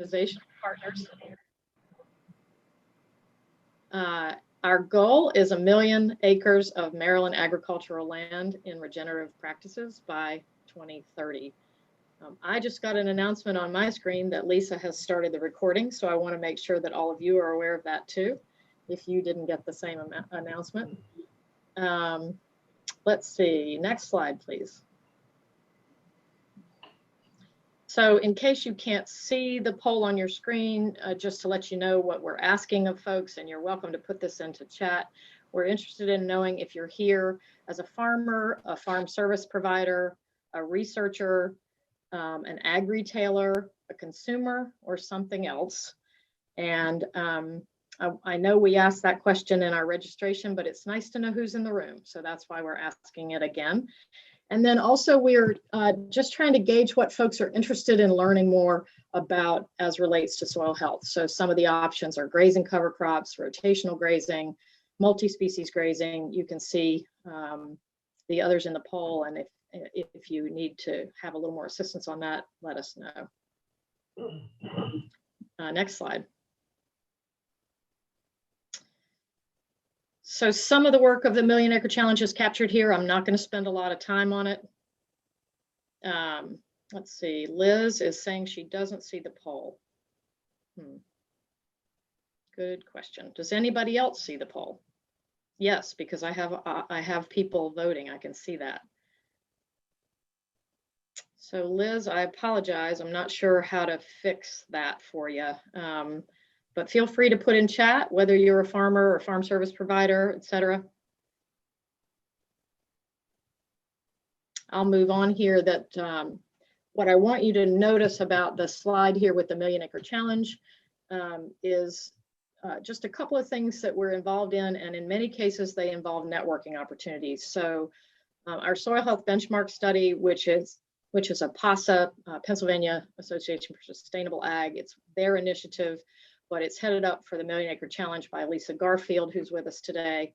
organizational partners. Our goal is 1 million acres of Maryland agricultural land in regenerative practices by 2030. I just got an announcement on my screen that Lisa has started the recording, so I want to make sure that all of you are aware of that too, if you didn't get the same announcement. Let's see, next slide, please. So in case you can't see the poll on your screen, just to let you know what we're asking of folks, and you're welcome to put this into chat. We're interested in knowing if you're here as a farmer, a farm service provider, a researcher, an ag retailer, a consumer, or something else. And I know we asked that question in our registration, but it's nice to know who's in the room. So that's why we're asking it again. And then also we're just trying to gauge what folks are interested in learning more about as relates to soil health. So some of the options are grazing cover crops, rotational grazing, multi-species grazing. You can see the others in the poll, and if you need to have a little more assistance on that, let us know. Next slide. So some of the work of the Million Acre Challenge is captured here. I'm not going to spend a lot of time on it. Let's see, Liz is saying she doesn't see the poll. Good question. Does anybody else see the poll? Yes, because I have people voting. I can see that. So Liz, I apologize. I'm not sure how to fix that for you. But feel free to put in chat whether you're a farmer or farm service provider, etc. I'll move on here. That what I want you to notice about the slide here with the Million Acre Challenge is just a couple of things that we're involved in, and in many cases they involve networking opportunities. So our soil health benchmark study, which is a PASA, Pennsylvania Association for Sustainable Ag, it's their initiative, but it's headed up for the Million Acre Challenge by Lisa Garfield, who's with us today.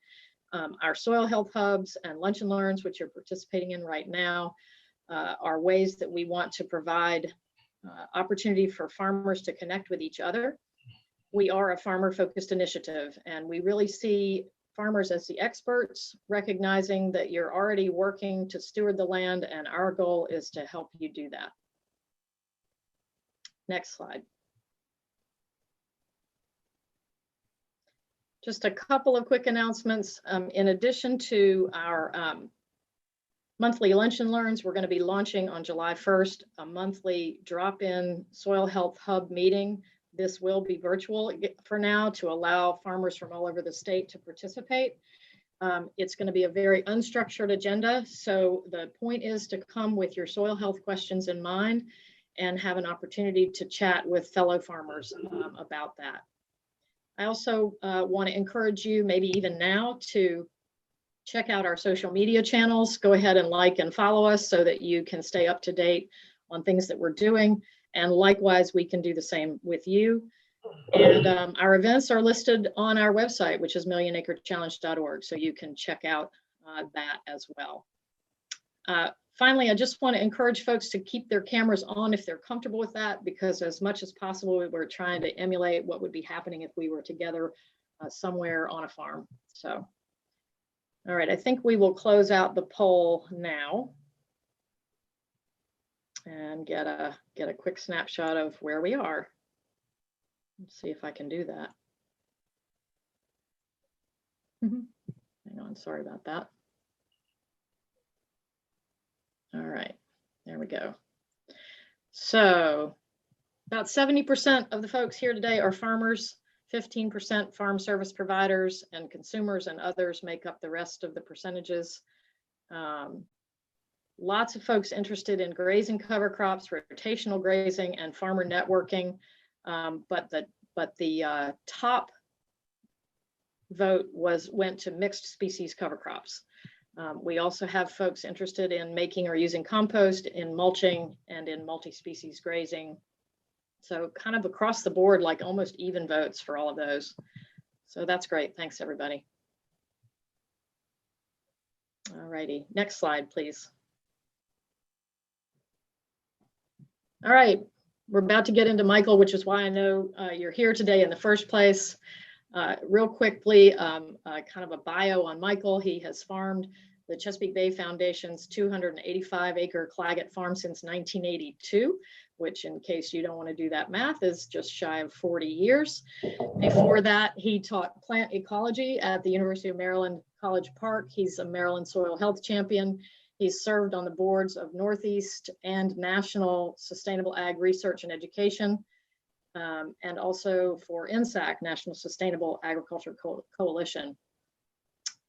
Our soil health hubs and lunch and learns, which you're participating in right now, are ways that we want to provide opportunity for farmers to connect with each other. We are a farmer-focused initiative, and we really see farmers as the experts, recognizing that you're already working to steward the land, and our goal is to help you do that. Next slide. Just a couple of quick announcements. In addition to our monthly lunch and learns, we're going to be launching on July 1st a monthly drop-in soil health hub meeting. This will be virtual for now to allow farmers from all over the state to participate. It's going to be a very unstructured agenda. So the point is to come with your soil health questions in mind and have an opportunity to chat with fellow farmers about that. I also want to encourage you, maybe even now, to check out our social media channels. Go ahead and like and follow us so that you can stay up to date on things that we're doing. And likewise, we can do the same with you. And our events are listed on our website, which is millionacrechallenge.org. So you can check out that as well. Finally, I just want to encourage folks to keep their cameras on if they're comfortable with that, because as much as possible, we're trying to emulate what would be happening if we were together somewhere on a farm. So, all right, I think we will close out the poll now and get a quick snapshot of where we are. Let's see if I can do that. Hang on, sorry about that. All right, there we go. So about 70% of the folks here today are farmers, 15% farm service providers, and consumers and others make up the rest of the percentages. Lots of folks interested in grazing cover crops, rotational grazing, and farmer networking. But the top vote went to mixed species cover crops. We also have folks interested in making or using compost, in mulching, and in multi-species grazing. So kind of across the board, like almost even votes for all of those. So that's great. Thanks, everybody. All righty, next slide, please. All right, we're about to get into Michael, which is why I know you're here today in the first place. Real quickly, kind of a bio on Michael. He has farmed the Chesapeake Bay Foundation's 285-acre Clagget farm since 1982, which, in case you don't want to do that math, is just shy of 40 years. Before that, he taught plant ecology at the University of Maryland College Park. He's a Maryland soil health champion. He's served on the boards of Northeast and National Sustainable Ag Research and Education, and also for NSAC, National Sustainable Agriculture Coalition.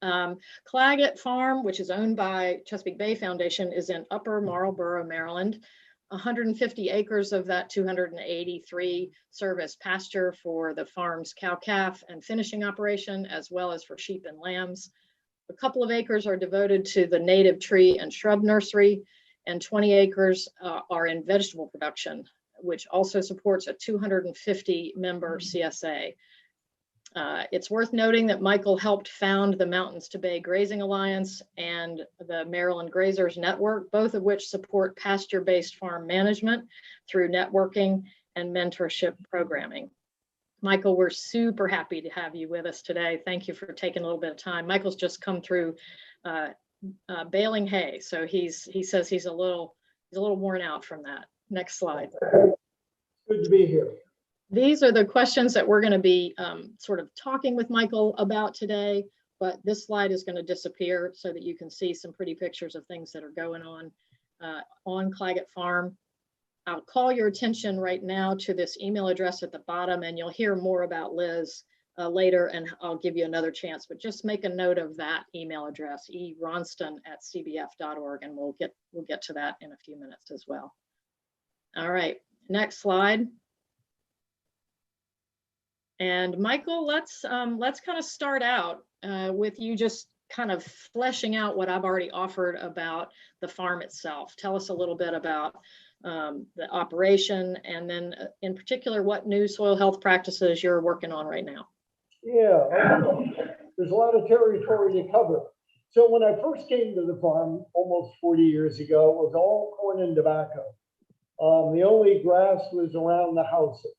Clagget Farm, which is owned by Chesapeake Bay Foundation, is in Upper Marlboro, Maryland. 150 acres of that 283 serve as pasture for the farm's cow-calf and finishing operation, as well as for sheep and lambs. A couple of acres are devoted to the native tree and shrub nursery, and 20 acres are in vegetable production, which also supports a 250-member CSA. It's worth noting that Michael helped found the Mountains to Bay Grazing Alliance and the Maryland Grazers Network, both of which support pasture-based farm management through networking and mentorship programming. Michael, we're super happy to have you with us today. Thank you for taking a little bit of time. Michael's just come through baling hay, so he says he's a little worn out from that. Next slide. Good to be here. These are the questions that we're going to be sort of talking with Michael about today, but this slide is going to disappear so that you can see some pretty pictures of things that are going on Clagget Farm. I'll call your attention right now to this email address at the bottom, and you'll hear more about Liz later, and I'll give you another chance, but just make a note of that email address, eronston@cbf.org, and we'll get to that in a few minutes as well. All right, next slide. And Michael, let's kind of start out with you just kind of fleshing out what I've already offered about the farm itself. Tell us a little bit about the operation, and then in particular, what new soil health practices you're working on right now. Yeah, there's a lot of territory to cover. So when I first came to the farm almost 40 years ago, it was all corn and tobacco. The only grass was around the houses.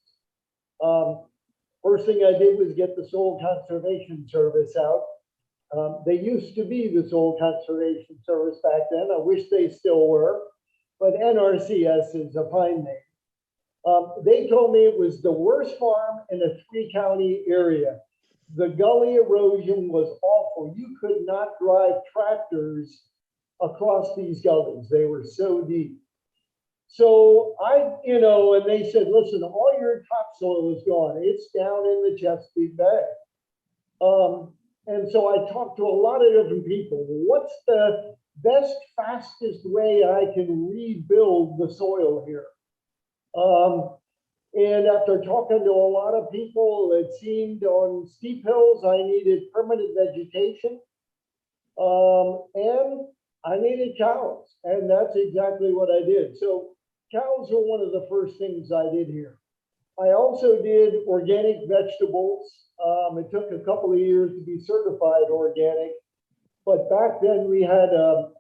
First thing I did was get the Soil Conservation Service out. They used to be the Soil Conservation Service back then. I wish they still were, but NRCS is a fine name. They told me it was the worst farm in a 3-county area. The gully erosion was awful. You could not drive tractors across these gullies. They were so deep. So and they said, listen, all your topsoil is gone. It's down in the Chesapeake Bay. And so I talked to a lot of different people. What's the best, fastest way I can rebuild the soil here? And after talking to a lot of people, it seemed on steep hills, I needed permanent vegetation. And I needed cows. And that's exactly what I did. So cows were one of the first things I did here. I also did organic vegetables. It took a couple of years to be certified organic, but back then we had a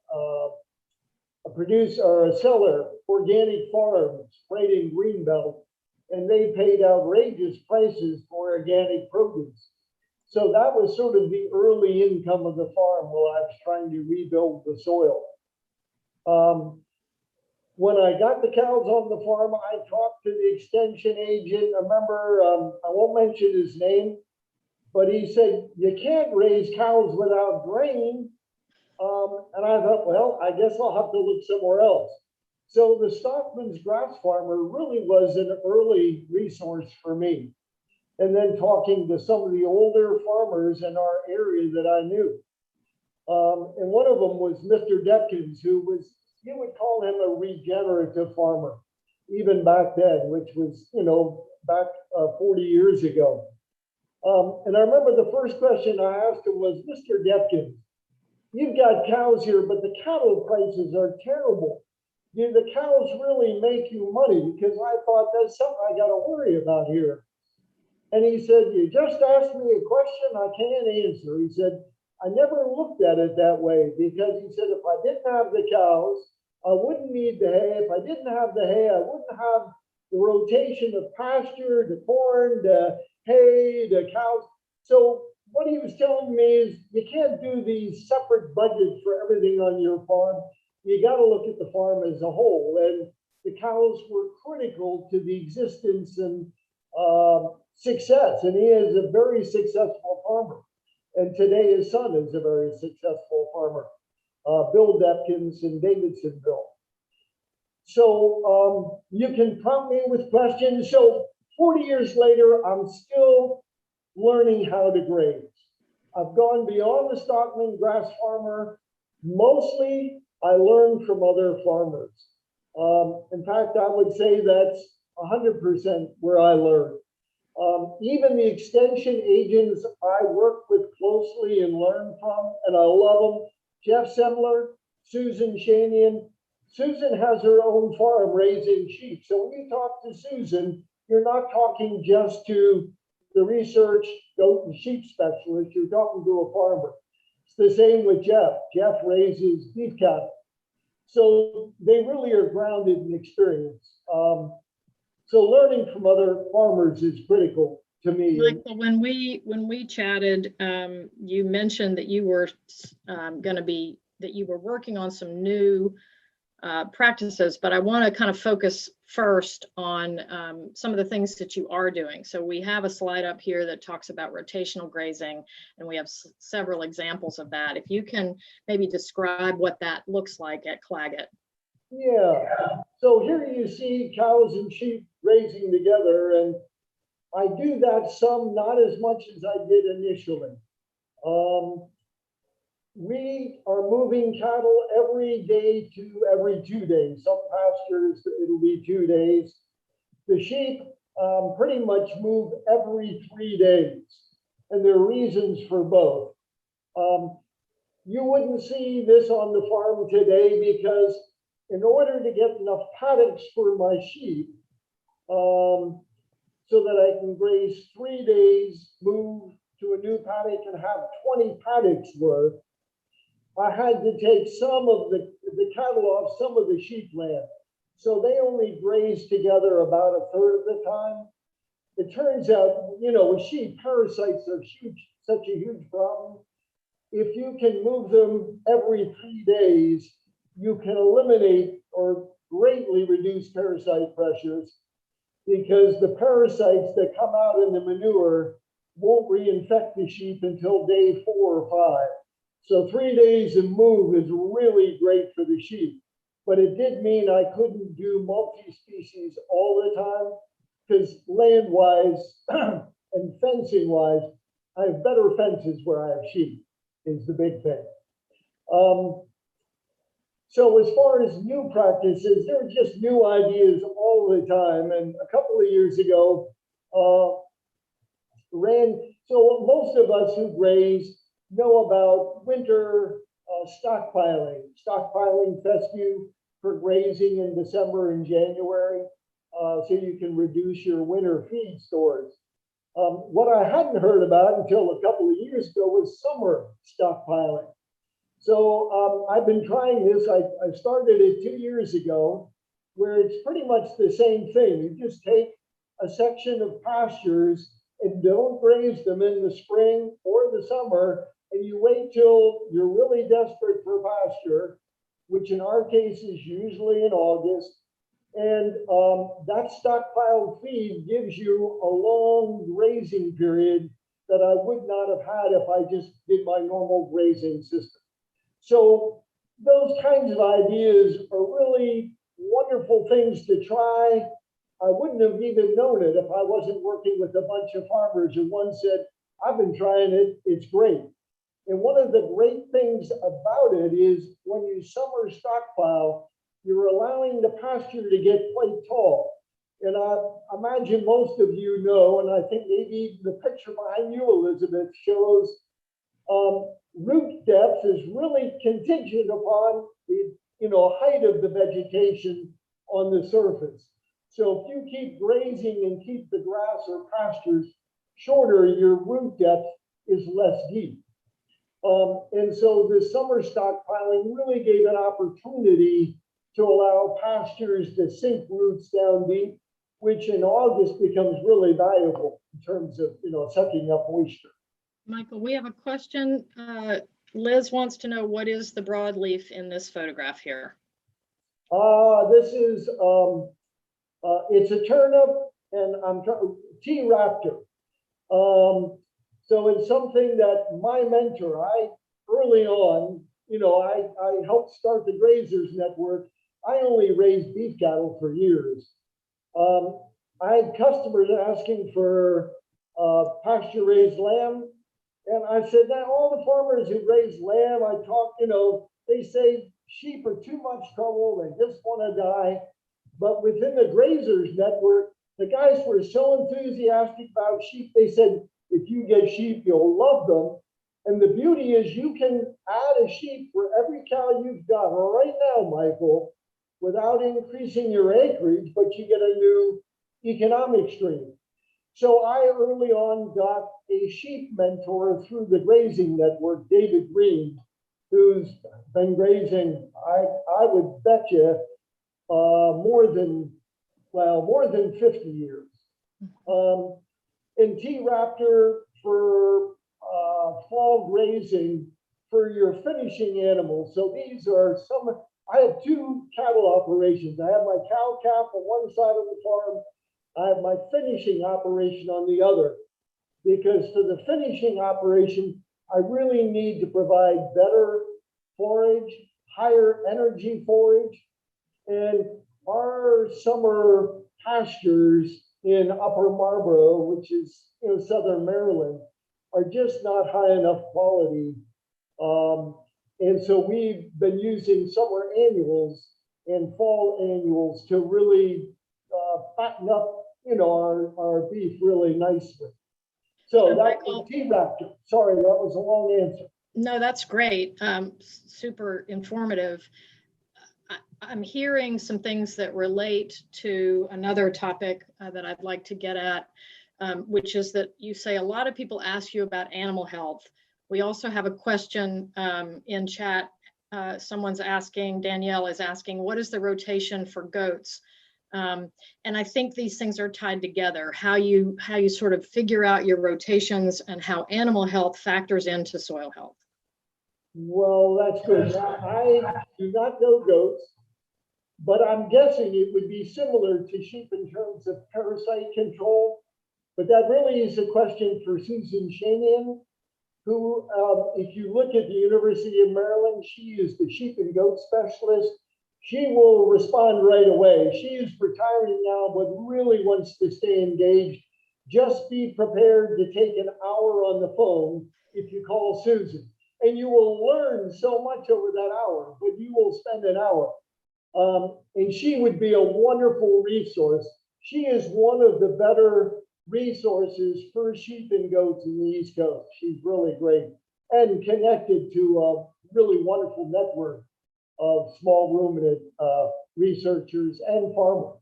producer or a seller, Organic Farms, right in Greenbelt, and they paid outrageous prices for organic produce. So that was sort of the early income of the farm while I was trying to rebuild the soil. When I got the cows on the farm, I talked to the extension agent. I remember, I won't mention his name, but he said, you can't raise cows without grain. And I thought, well, I guess I'll have to look somewhere else. So the Stockman's Grass Farmer really was an early resource for me. And then talking to some of the older farmers in our area that I knew. And one of them was Mr. Depkins, who was, you would call him a regenerative farmer, even back then, which was, back 40 years ago. And I remember the first question I asked him was, Mr. Depkins, you've got cows here, but the cattle prices are terrible. Do the cows really make you money? Because I thought that's something I got to worry about here. And he said, you just asked me a question I can't answer. He said, I never looked at it that way, because he said, if I didn't have the cows, I wouldn't need the hay. If I didn't have the hay, I wouldn't have the rotation of pasture, the corn, the hay, the cows. So what he was telling me is you can't do these separate budgets for everything on your farm. You got to look at the farm as a whole. And the cows were critical to the existence and success. And he is a very successful farmer. And today his son is a very successful farmer, Bill Depkins in Davidsonville. So you can prompt me with questions. So 40 years later, I'm still learning how to graze. I've gone beyond the stockman grass farmer. Mostly I learned from other farmers. In fact, I would say that's 100% where I learned. Even the extension agents I work with closely and learn from, and I love them, Jeff Semler, Susan Shanian. Susan has her own farm raising sheep. So when you talk to Susan, you're not talking just to the research goat and sheep specialist, you're talking to a farmer. It's the same with Jeff. Jeff raises beef cattle. So they really are grounded in experience. So learning from other farmers is critical to me. Michael, when we chatted, you mentioned that you were that you were working on some new practices, but I want to kind of focus first on some of the things that you are doing. So we have a slide up here that talks about rotational grazing, and we have several examples of that. If you can maybe describe what that looks like at Clagget. Yeah, so here you see cows and sheep grazing together, and I do that some, not as much as I did initially. We are moving cattle every day to every 2 days. Some pastures, it'll be 2 days. The sheep pretty much move every 3 days, and there are reasons for both. You wouldn't see this on the farm today because in order to get enough paddocks for my sheep, so that I can graze 3 days, move to a new paddock and have 20 paddocks worth, I had to take some of the cattle off some of the sheep land. So they only graze together about a third of the time. It turns out, you know, with sheep, parasites are such a huge problem. If you can move them every 3 days, you can eliminate or greatly reduce parasite pressures, because the parasites that come out in the manure won't reinfect the sheep until day 4 or 5. So 3 days and move is really great for the sheep. But it did mean I couldn't do multi-species all the time, because land-wise and fencing-wise, I have better fences where I have sheep, is the big thing. So as far as new practices, there are just new ideas all the time. And a couple of years ago, so most of us who graze know about winter stockpiling fescue for grazing in December and January, so you can reduce your winter feed stores. What I hadn't heard about until a couple of years ago was summer stockpiling. So I've been trying this. I started it 2 years ago, where it's pretty much the same thing. You just take a section of pastures and don't graze them in the spring or the summer, and you wait till you're really desperate for pasture, which in our case is usually in August. And that stockpiled feed gives you a long grazing period that I would not have had if I just did my normal grazing system. So those kinds of ideas are really wonderful things to try. I wouldn't have even known it if I wasn't working with a bunch of farmers, and one said, I've been trying it, it's great. And one of the great things about it is when you summer stockpile, you're allowing the pasture to get quite tall. And I imagine most of you know, and I think maybe the picture behind you, Elizabeth, shows root depth is really contingent upon the height of the vegetation on the surface. So if you keep grazing and keep the grass or pastures shorter, your root depth is less deep. And so the summer stockpiling really gave an opportunity to allow pastures to sink roots down deep. which in August becomes really valuable in terms of, sucking up moisture. Michael, we have a question. Liz wants to know, what is the broadleaf in this photograph here? This is, it's a turnip, and I'm trying, T-Raptor. So it's something that my mentor, early on, I helped start the Grazers Network. I only raised beef cattle for years. I had customers asking for pasture-raised lamb. And I said, now all the farmers who raise lamb, I talk, they say sheep are too much trouble. They just want to die. But within the Grazers Network, the guys were so enthusiastic about sheep. They said, if you get sheep, you'll love them. And the beauty is you can add a sheep for every cow you've got right now, Michael, without increasing your acreage, but you get a new economic stream. So I early on got a sheep mentor through the Grazing Network, David Green, who's been grazing, I would bet you, more than 50 years. And T-Raptor for fall grazing for your finishing animals. So these are I have two cattle operations. I have my cow calf on one side of the farm. I have my finishing operation on the other, because for the finishing operation, I really need to provide better forage, higher energy forage, and our summer pastures in Upper Marlboro, which is southern Maryland, are just not high enough quality. And so we've been using summer annuals and fall annuals to really fatten up, our beef really nicely. So that was T-Raptor. Sorry, that was a long answer. No, that's great. Super informative. I'm hearing some things that relate to another topic that I'd like to get at, which is that you say a lot of people ask you about animal health. We also have a question in chat. Someone's asking, Danielle is asking, what is the rotation for goats? And I think these things are tied together, how you sort of figure out your rotations and how animal health factors into soil health. Well, that's good. Now, I do not know goats, but I'm guessing it would be similar to sheep in terms of parasite control. But that really is a question for Susan Shanian, who, if you look at the University of Maryland, she is the sheep and goat specialist. She will respond right away. She is retiring now, but really wants to stay engaged. Just be prepared to take an hour on the phone if you call Susan. And you will learn so much over that hour, but you will spend an hour. And she would be a wonderful resource. She is one of the better resources for sheep and goats in the East Coast. She's really great and connected to a really wonderful network of small ruminant researchers and farmers.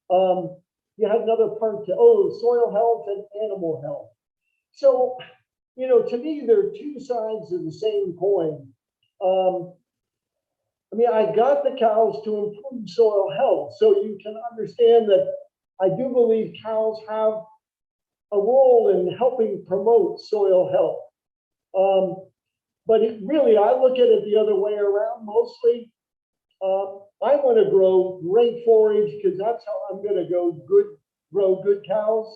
You had another part to, soil health and animal health. So, to me, they're two sides of the same coin. I got the cows to improve soil health, so you can understand that I do believe cows have a role in helping promote soil health. But I look at it the other way around mostly. I want to grow great forage because that's how I'm going to grow good cows.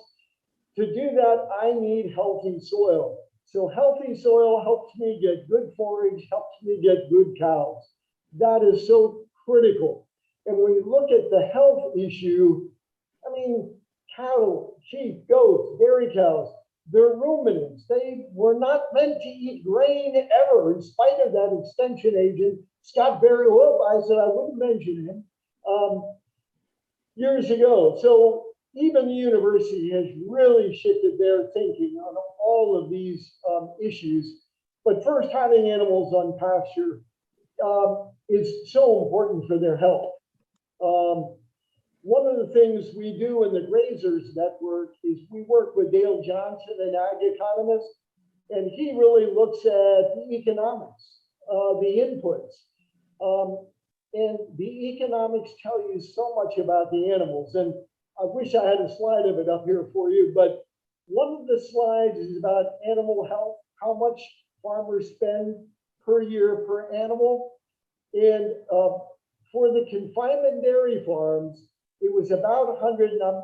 To do that, I need healthy soil. So healthy soil helps me get good forage, helps me get good cows. That is so critical. And when you look at the health issue, cattle, sheep, goats, dairy cows, they're ruminants. They were not meant to eat grain ever, in spite of that extension agent, Scott Barry. I said I wouldn't mention him years ago. So even the university has really shifted their thinking on all of these issues. But first, having animals on pasture is so important for their health. One of the things we do in the Grazers Network is we work with Dale Johnson, an ag economist, and he really looks at the economics, the inputs. And the economics tell you so much about the animals. And I wish I had a slide of it up here for you, but one of the slides is about animal health, how much farmers spend per year per animal. And for the confinement dairy farms, it was about 100, and I'm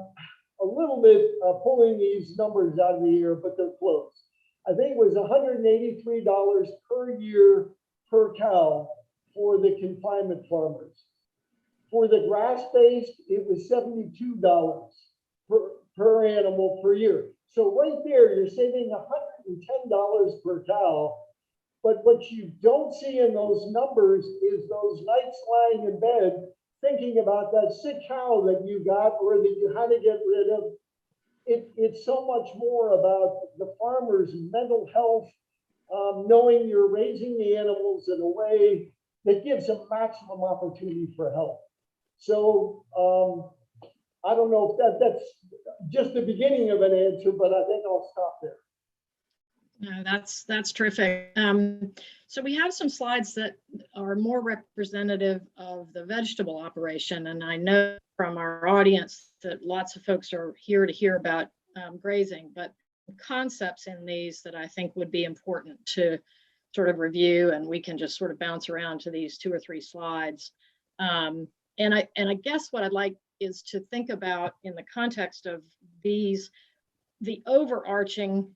a little bit pulling these numbers out of the air, but they're close. I think it was $183 per year per cow for the confinement farmers. For the grass-based, it was $72 per animal per year. So right there, you're saving $110 per cow. But what you don't see in those numbers is those nights lying in bed thinking about that sick cow that you got or that you had to get rid of. It's so much more about the farmer's mental health, knowing you're raising the animals in a way that gives them maximum opportunity for health. So I don't know if that's just the beginning of an answer, but I think I'll stop there. No, that's terrific. So we have some slides that are more representative of the vegetable operation, and I know from our audience that lots of folks are here to hear about grazing, but concepts in these that I think would be important to sort of review, and we can just sort of bounce around to these 2 or 3 slides. And I guess what I'd like is to think about in the context of these, the overarching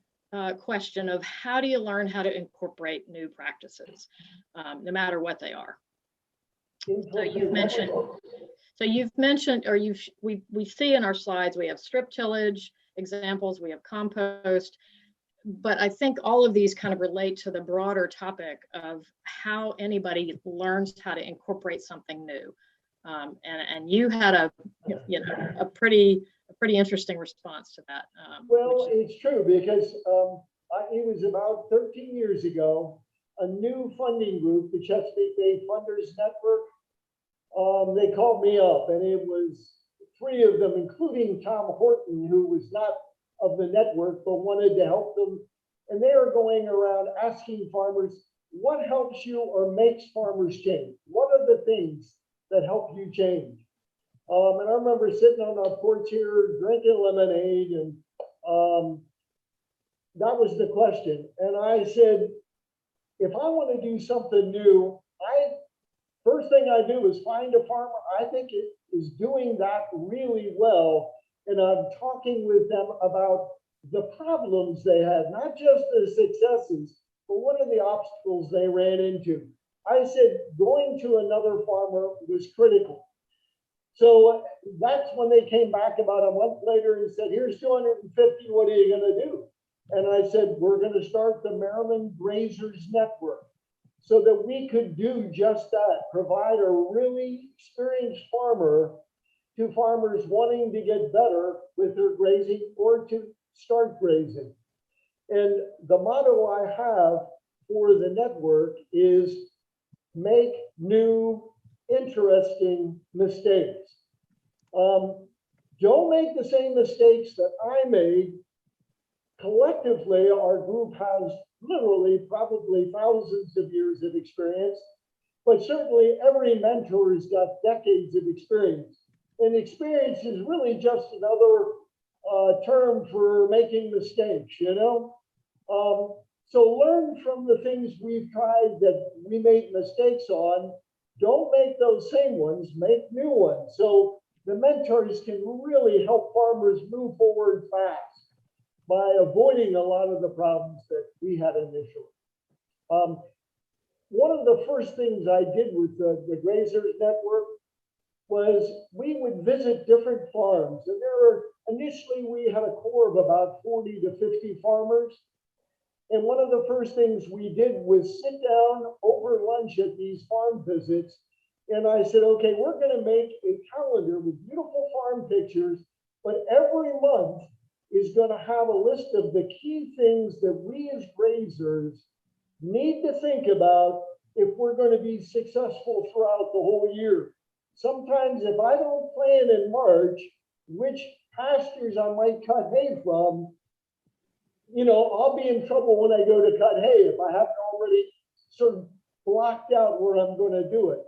question of how do you learn how to incorporate new practices, no matter what they are. So you've mentioned, or we see in our slides, we have strip tillage examples, we have compost, but I think all of these kind of relate to the broader topic of how anybody learns how to incorporate something new. And you had a pretty interesting response to that. Well, it's true because it was about 13 years ago, a new funding group, the Chesapeake Bay Funders Network, they called me up, and it was 3 of them, including Tom Horton, who was not of the network, but wanted to help them. And they are going around asking farmers, what helps you or makes farmers change? What are the things that help you change? And I remember sitting on our porch here, drinking lemonade, and that was the question. And I said, if I want to do something new, first thing I do is find a farmer I think is doing that really well. And I'm talking with them about the problems they had, not just the successes, but what are the obstacles they ran into. I said, going to another farmer was critical. So that's when they came back about a month later and said, here's 250, what are you going to do? And I said, we're going to start the Maryland Grazers Network so that we could do just that, provide a really experienced farmer to farmers wanting to get better with their grazing or to start grazing. And the motto I have for the network is make new, interesting mistakes. Don't make the same mistakes that I made. Collectively, our group has literally probably thousands of years of experience, but certainly every mentor has got decades of experience. And experience is really just another term for making mistakes, you know? So learn from the things we've tried that we made mistakes on. Don't make those same ones, make new ones. So the mentors can really help farmers move forward fast by avoiding a lot of the problems that we had initially. One of the first things I did with the Grazers Network was we would visit different farms. And initially we had a core of about 40 to 50 farmers. And one of the first things we did was sit down over lunch at these farm visits. And I said, okay, we're going to make a calendar with beautiful farm pictures, but every month is going to have a list of the key things that we as grazers need to think about if we're going to be successful throughout the whole year. Sometimes if I don't plan in March which pastures I might cut hay from, you know, I'll be in trouble when I go to cut hay if I haven't already sort of blocked out where I'm going to do it.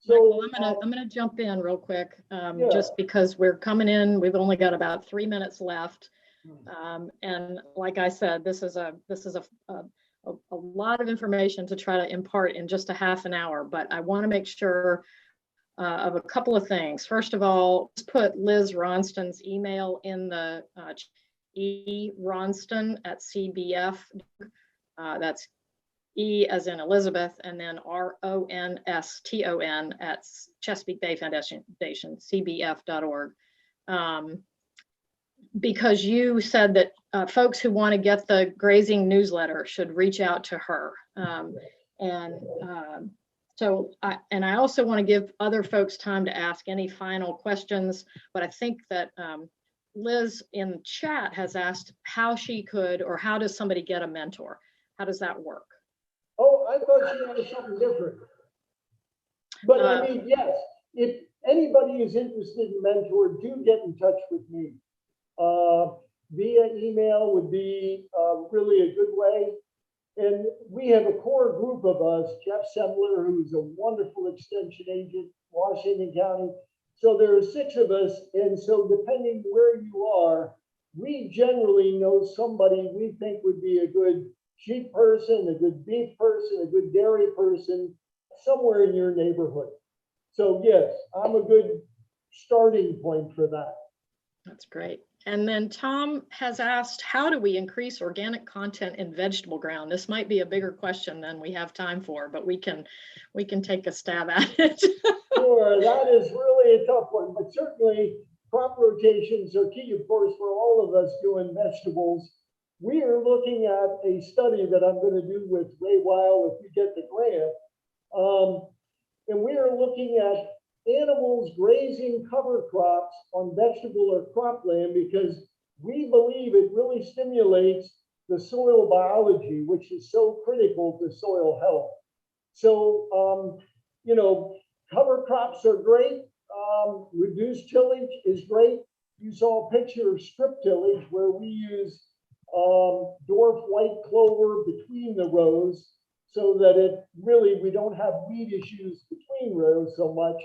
Michael, So, I'm gonna jump in real quick, yeah. just because we're coming in. We've only got about 3 minutes left. And like I said, this is a lot of information to try to impart in just a half an hour, but I want to make sure of a couple of things. First of all, let's put Liz Ronston's email in the eronston@cbf. That's E as in Elizabeth, and then RONSTON at Chesapeake Bay Foundation, cbf.org. Because you said that folks who want to get the grazing newsletter should reach out to her. So I also want to give other folks time to ask any final questions, but I think that Liz in chat has asked how she could, or how does somebody get a mentor? How does that work? Oh, I thought she had something different. But I mean, yes, if anybody is interested in mentor, do get in touch with me. Via email would be really a good way. And we have a core group of us, Jeff Semler, who's a wonderful extension agent, Washington County. So there are 6 of us. And so depending where you are, we generally know somebody we think would be a good sheep person, a good beef person, a good dairy person, somewhere in your neighborhood. So yes, I'm a good starting point for that. That's great. And then Tom has asked, how do we increase organic content in vegetable ground? This might be a bigger question than we have time for, but we can take a stab at it. Sure, that is really a tough one, but certainly crop rotations are key, of course, for all of us doing vegetables. We are looking at a study that I'm going to do with Ray Weil if we get the grant. And we are looking at animals grazing cover crops on vegetable or cropland because we believe it really stimulates the soil biology, which is so critical to soil health. So, cover crops are great. Reduced tillage is great. You saw a picture of strip tillage where we use dwarf white clover between the rows so that we don't have weed issues between rows so much.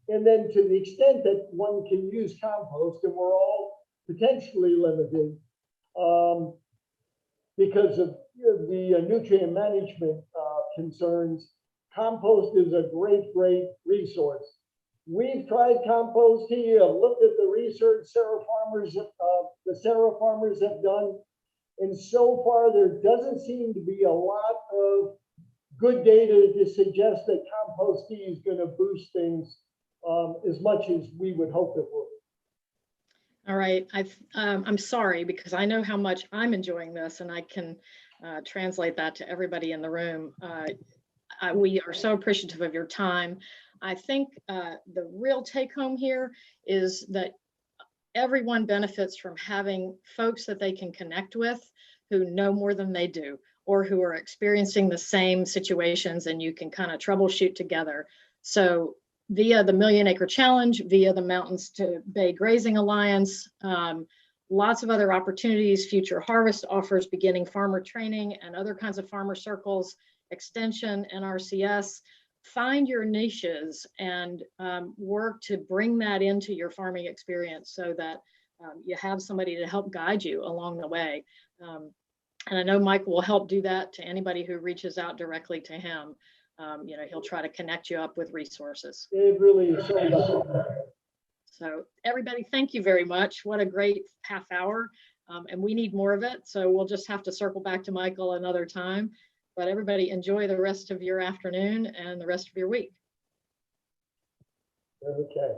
And then to the extent that one can use compost, and we're all potentially limited because of the nutrient management concerns, compost is a great resource. We've tried compost here. I've looked at the research the Sarah farmers have done, and so far there doesn't seem to be a lot of good data to suggest that compost tea is going to boost things as much as we would hope it would. All right, I'm sorry, because I know how much I'm enjoying this, and I can translate that to everybody in the room. We are so appreciative of your time. I think the real take home here is that everyone benefits from having folks that they can connect with who know more than they do, or who are experiencing the same situations, and you can kind of troubleshoot together. So via the Million Acre Challenge, via the Mountains to Bay Grazing Alliance, lots of other opportunities. Future Harvest offers beginning farmer training and other kinds of farmer circles, Extension, NRCS. Find your niches and work to bring that into your farming experience so that you have somebody to help guide you along the way. And I know Mike will help do that to anybody who reaches out directly to him. He'll try to connect you up with resources. It really is so. So everybody, thank you very much. What a great half hour. And we need more of it. So we'll just have to circle back to Michael another time. But everybody enjoy the rest of your afternoon and the rest of your week. Okay.